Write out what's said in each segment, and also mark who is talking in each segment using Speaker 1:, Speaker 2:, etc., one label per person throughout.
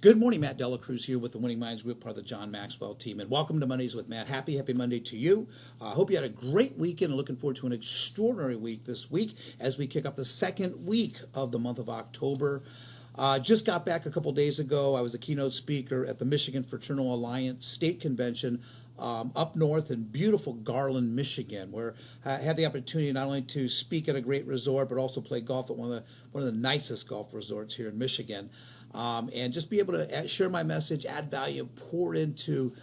Speaker 1: Good morning, Matt Dela Cruz here with the Winning Minds Group, part of the John Maxwell team, and welcome to Mondays with Matt. Happy Monday to you. I hope you had a great weekend and looking forward to an extraordinary week this week as we kick off the second week of the month of October. Just got back a couple days ago. I was a keynote speaker at the Michigan Fraternal Alliance State Convention up north in beautiful Garland, Michigan, where I had the opportunity not only to speak at a great resort, but also play golf at one of the nicest golf resorts here in Michigan. And just be able to share my message, add value, pour into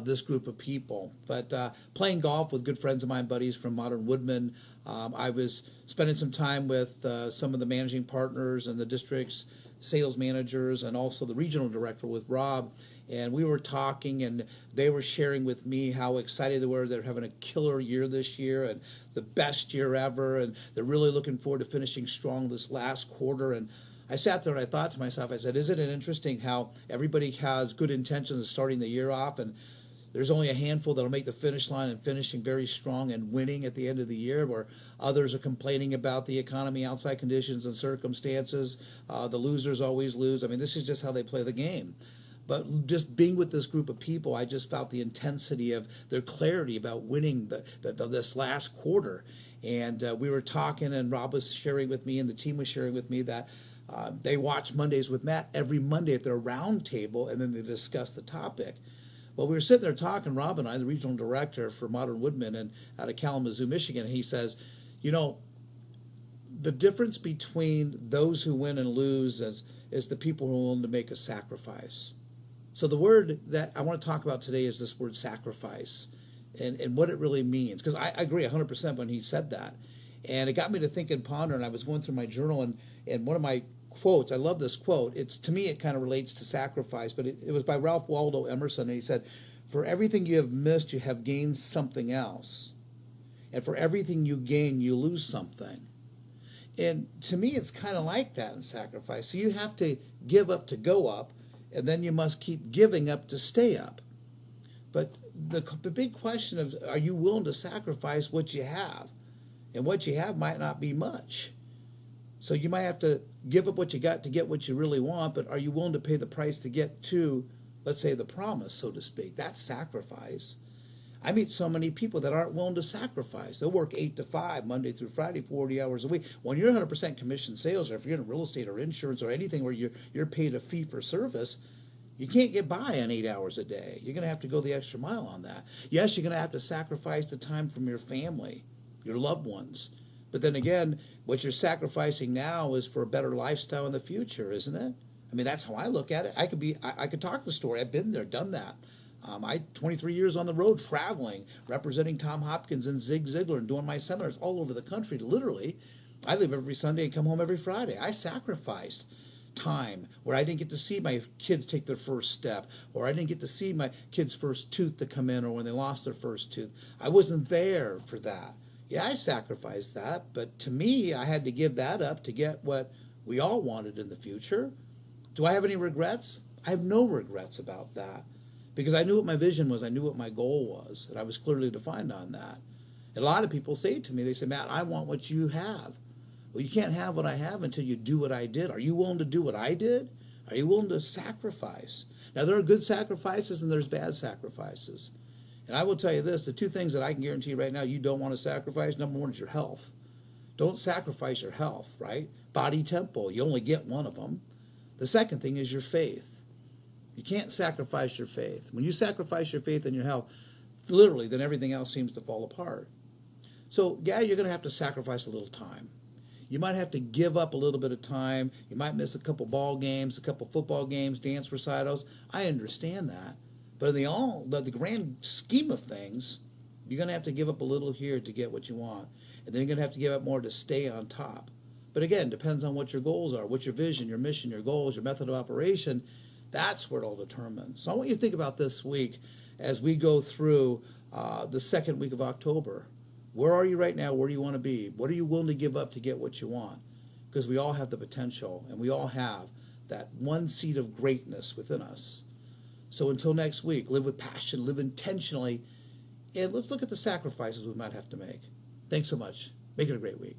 Speaker 1: this group of people. But playing golf with good friends of mine, buddies from Modern Woodmen, I was spending some time with some of the managing partners and the district's sales managers and also the regional director with Rob. And we were talking, and they were sharing with me how excited they were. They're having a killer year this year and the best year ever. And they're really looking forward to finishing strong this last quarter. And I sat there and I thought to myself, I said, isn't it interesting how everybody has good intentions of starting the year off, and there's only a handful that'll make the finish line and finishing very strong and winning at the end of the year, where others are complaining about the economy, outside conditions and circumstances. The losers always lose. I mean, this is just how they play the game. But just being with this group of people, I just felt the intensity of their clarity about winning this last quarter. And we were talking, and Rob was sharing with me, and the team was sharing with me that they watch Mondays with Matt every Monday at their round table, and then they discuss the topic. Well, we were sitting there talking, Rob and I, the regional director for Modern Woodmen and out of Kalamazoo, Michigan, and he says, you know, the difference between those who win and lose is the people who are willing to make a sacrifice. So the word that I want to talk about today is this word sacrifice and what it really means. Because I agree 100% when he said that. And it got me to think and ponder, and I was going through my journal, and one of my quotes, I love this quote. To me, it kind of relates to sacrifice, but it was by Ralph Waldo Emerson, and he said, for everything you have missed, you have gained something else. And for everything you gain, you lose something. And to me, it's kind of like that in sacrifice. So you have to give up to go up, and then you must keep giving up to stay up. But the big question of, are you willing to sacrifice what you have? And what you have might not be much. So you might have to give up what you got to get what you really want, but are you willing to pay the price to get to, let's say, the promise, so to speak? That's sacrifice. I meet so many people that aren't willing to sacrifice. They'll work 8 to 5, Monday through Friday, 40 hours a week. When you're 100% commission sales, or if you're in real estate or insurance or anything where you're paid a fee for service, you can't get by on 8 hours a day. You're going to have to go the extra mile on that. Yes, you're going to have to sacrifice the time from your family, your loved ones. But then again, what you're sacrificing now is for a better lifestyle in the future, isn't it? I mean, that's how I look at it. I could talk the story. I've been there, done that. I 23 years on the road traveling, representing Tom Hopkins and Zig Ziglar and doing my seminars all over the country. Literally, I leave every Sunday and come home every Friday. I sacrificed time where I didn't get to see my kids take their first step, or I didn't get to see my kids' first tooth to come in, or when they lost their first tooth. I wasn't there for that. Yeah, I sacrificed that, but to me, I had to give that up to get what we all wanted in the future. Do I have any regrets? I have no regrets about that, because I knew what my vision was, I knew what my goal was, and I was clearly defined on that. And a lot of people say to me, they say, Matt, I want what you have. Well, you can't have what I have until you do what I did. Are you willing to do what I did? Are you willing to sacrifice? Now, there are good sacrifices and there's bad sacrifices. And I will tell you this, the two things that I can guarantee right now you don't want to sacrifice, number one is your health. Don't sacrifice your health, right? Body, temple, you only get one of them. The second thing is your faith. You can't sacrifice your faith. When you sacrifice your faith and your health, literally, then everything else seems to fall apart. So, yeah, you're going to have to sacrifice a little time. You might have to give up a little bit of time. You might miss a couple ball games, a couple football games, dance recitals. I understand that. But in the grand scheme of things, you're going to have to give up a little here to get what you want. And then you're going to have to give up more to stay on top. But again, depends on what your goals are, what's your vision, your mission, your goals, your method of operation. That's where it all determines. So I want you to think about this week as we go through the second week of October. Where are you right now? Where do you want to be? What are you willing to give up to get what you want? Because we all have the potential, and we all have that one seed of greatness within us. So until next week, live with passion, live intentionally, and let's look at the sacrifices we might have to make. Thanks so much. Make it a great week.